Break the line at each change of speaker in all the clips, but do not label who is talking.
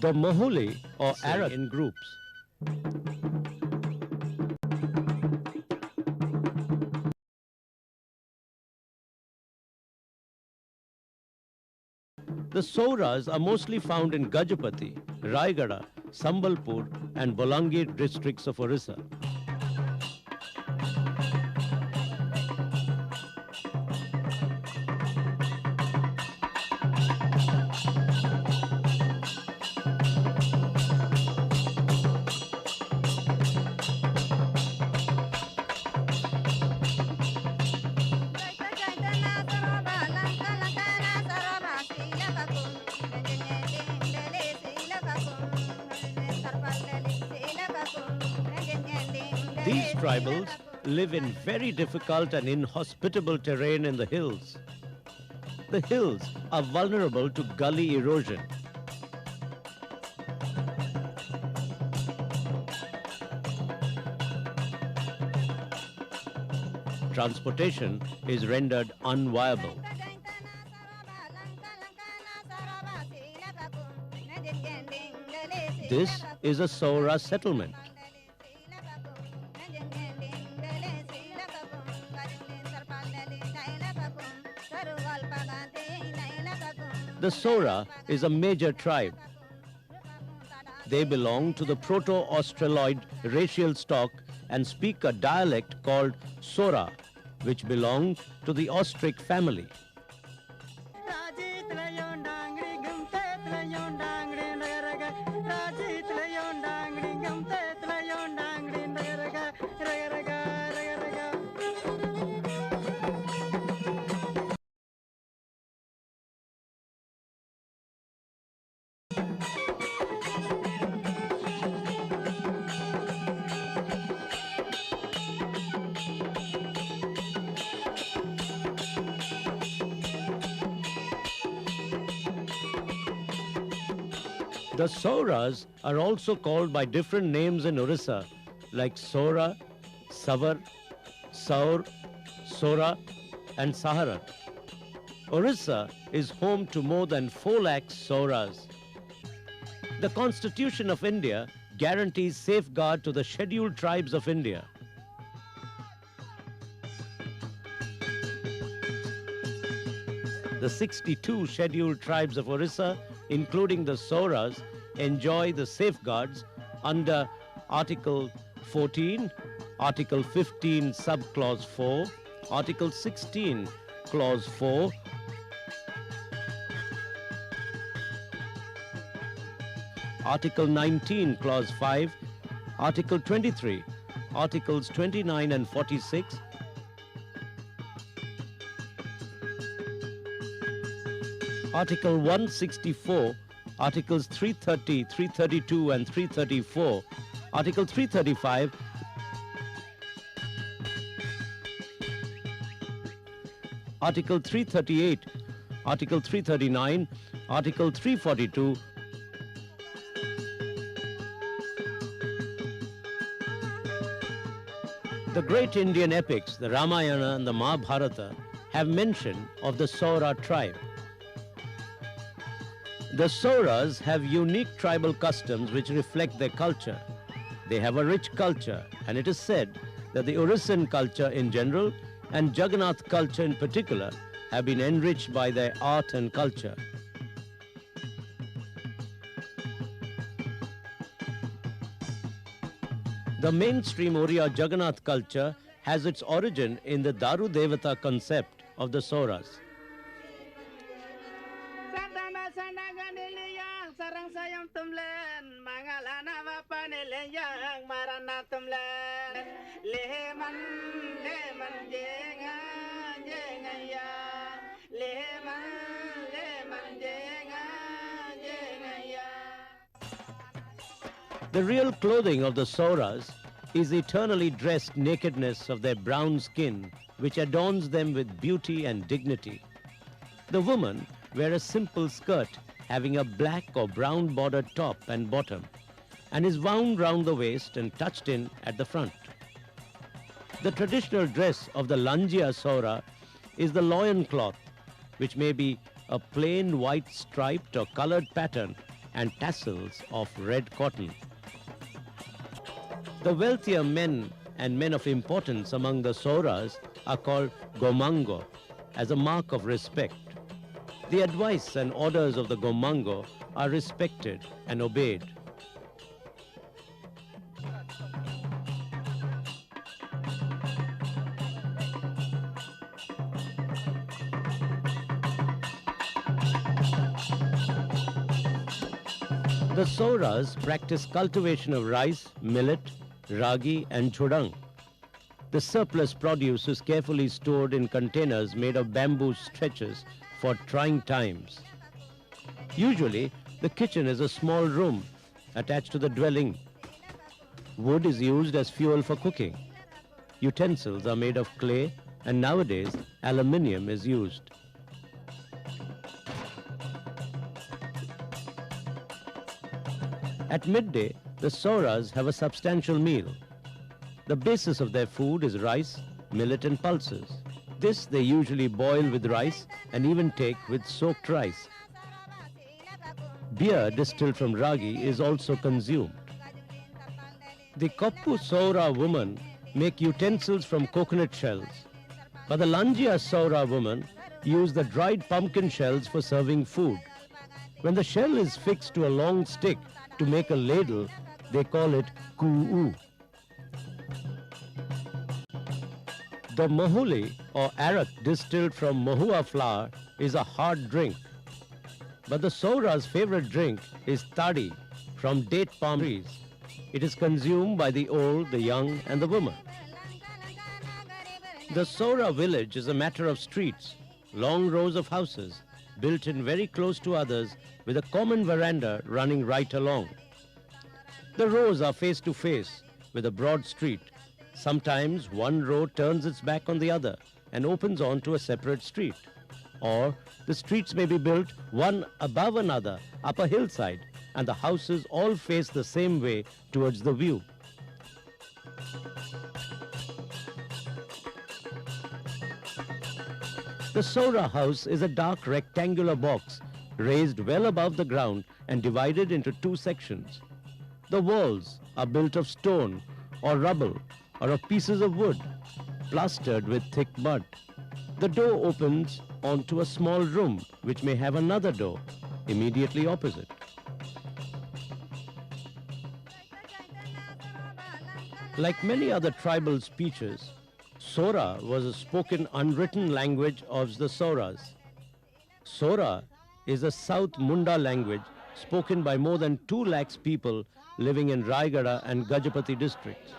The Moholi or Arab in groups. The souras are mostly found in Gajapati, Raigada, Sambalpur and Bolangir districts of Orissa. These tribals live in very difficult and inhospitable terrain in the hills. The hills are vulnerable to gully erosion. Transportation is rendered unviable. This is a soura settlement. The soura is a major tribe. They belong to the Proto-Australoid racial stock and speak a dialect called soura, which belonged to the ostrich family. The souras are also called by different names in Orissa, like Soura, Savar, Saur, Sora, and Sahara. Orissa is home to more than 4 lakh souras. The Constitution of India guarantees safeguard to the scheduled tribes of India. The 62 scheduled tribes of Orissa, including the souras, enjoy the safeguards under Article 14, Article 15, Subclause 4, Article 16, Clause 4, Article 19, Clause 5, Article 23, Articles 29 and 46, Article 164, Articles 330, 332 and 334, Article 335, Article 338, Article 339, Article 342, the great Indian epics, the Ramayana and the Mahabharata, have mention of the Soura tribe. The Souras have unique tribal customs which reflect their culture. They have a rich culture, and it is said that the Orissan culture in general and Jagannath culture in particular have been enriched by their art and culture. The mainstream Oriya Jagannath culture has its origin in the Daru Devata concept of the Souras. The real clothing of the Souras is eternally dressed nakedness of their brown skin, which adorns them with beauty and dignity. The women wear a simple skirt having a black or brown bordered top and bottom, and is wound round the waist and touched in at the front. The traditional dress of the Lanjia Soura is the loin cloth, which may be a plain white striped or colored pattern and tassels of red cotton. The wealthier men and men of importance among the souras are called gomango as a mark of respect. The advice and orders of the gomango are respected and obeyed. The souras practice cultivation of rice, millet, ragi and chudang. The surplus produce is carefully stored in containers made of bamboo stretchers for trying times. Usually, the kitchen is a small room attached to the dwelling. Wood is used as fuel for cooking. Utensils are made of clay, and nowadays aluminium is used. At midday, the souras have a substantial meal. The basis of their food is rice, millet and pulses. This they usually boil with rice and even take with soaked rice. Beer distilled from ragi is also consumed. The Koppu Soura women make utensils from coconut shells, but the Lanjia Soura women use the dried pumpkin shells for serving food. When the shell is fixed to a long stick to make a ladle, they call it ku'u. The mahuli or arak distilled from mahua flower is a hard drink. But the Soura's favorite drink is tadi from date palm trees. It is consumed by the old, the young and the women. The Soura village is a matter of streets, long rows of houses built in very close to others with a common veranda running right along. The rows are face to face with a broad street. Sometimes one row turns its back on the other and opens onto a separate street. Or the streets may be built one above another up a hillside, and the houses all face the same way towards the view. The Soura house is a dark rectangular box raised well above the ground and divided into two sections. The walls are built of stone or rubble or of pieces of wood, plastered with thick mud. The door opens onto a small room which may have another door immediately opposite. Like many other tribal speeches, Soura was a spoken unwritten language of the Souras. Soura is a South Munda language spoken by more than 2 lakhs people living in Raigada and Gajapati districts.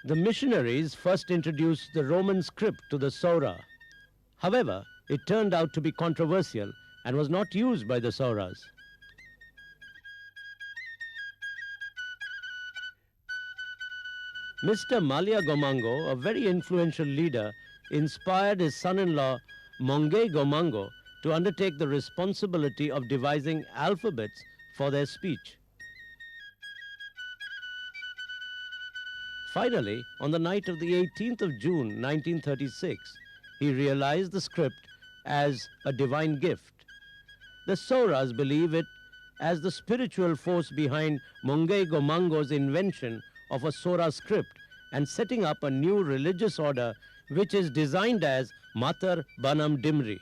The missionaries first introduced the Roman script to the Soura. However, it turned out to be controversial and was not used by the Souras. Mr. Malia Gomango, a very influential leader, inspired his son-in-law Mongay Gomango to undertake the responsibility of devising alphabets for their speech. Finally, on the night of the 18th of June 1936, he realized the script as a divine gift. The Souras believe it as the spiritual force behind Mongay Gomango's invention of a Soura script and setting up a new religious order which is designed as Matar Banam Dimri.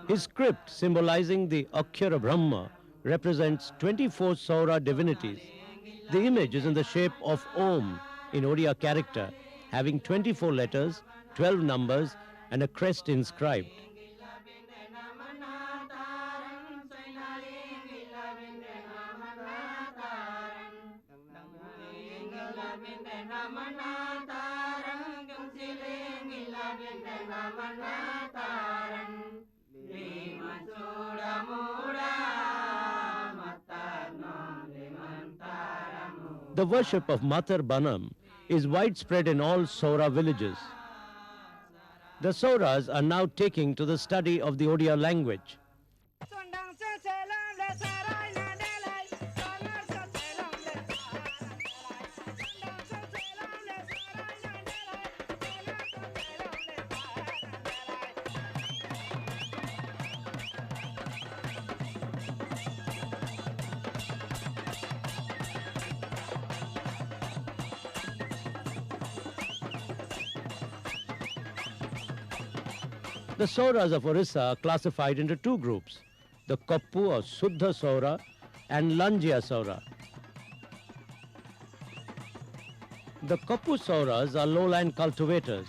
His script, symbolizing the Akshara Brahma, represents 24 Soura divinities. The image is in the shape of Om in Odia character, having 24 letters, 12 numbers, and a crest inscribed. The worship of Matar Banam is widespread in all soura villages. The souras are now taking to the study of the Odia language. The souras of Orissa are classified into two groups, the Koppu or Suddha soura and Langia soura. The Koppu souras are lowland cultivators.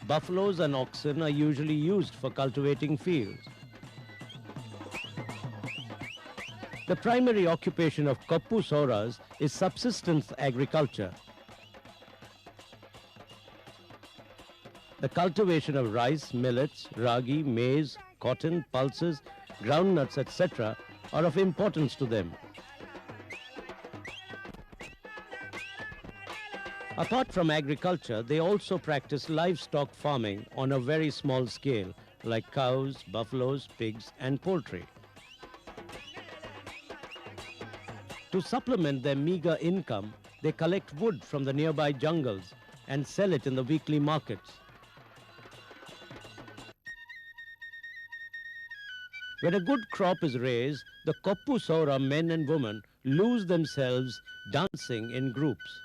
Buffaloes and oxen are usually used for cultivating fields. The primary occupation of Koppu souras is subsistence agriculture. The cultivation of rice, millets, ragi, maize, cotton, pulses, groundnuts, etc. are of importance to them. Apart from agriculture, they also practice livestock farming on a very small scale, like cows, buffaloes, pigs, and poultry. To supplement their meager income, they collect wood from the nearby jungles and sell it in the weekly markets. When a good crop is raised, the Koppu soura men and women lose themselves dancing in groups.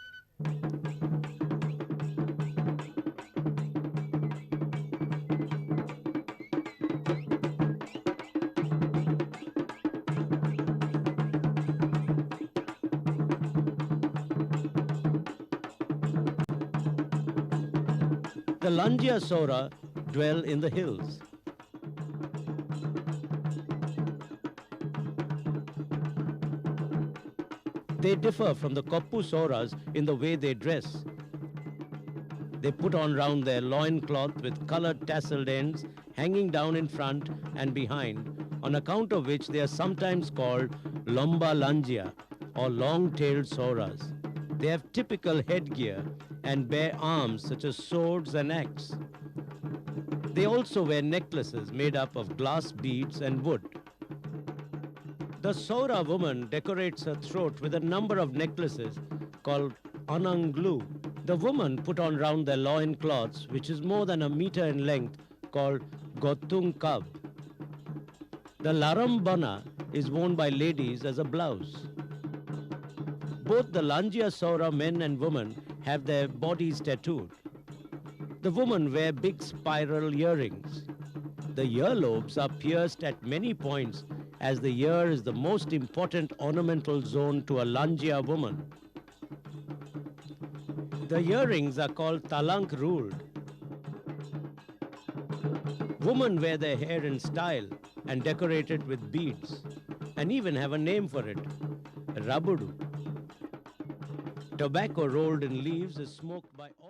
The Langia soura dwell in the hills. They differ from the Koppu souras in the way they dress. They put on round their loincloth with colored tasseled ends hanging down in front and behind, on account of which they are sometimes called Lomba Langia or long-tailed souras. They have typical headgear and bear arms such as swords and axe. They also wear necklaces made up of glass beads and wood. The soura woman decorates her throat with a number of necklaces called ananglu. The woman put on round their loin cloths, which is more than a meter in length, called gotung kab. The larambana is worn by ladies as a blouse. Both the Langia soura men and women have their bodies tattooed. The women wear big spiral earrings. The earlobes are pierced at many points, as the ear is the most important ornamental zone to a Langia woman. The earrings are called talank ruled. Women wear their hair in style and decorate it with beads, and even have a name for it, rabudu. Tobacco rolled in leaves is smoked by all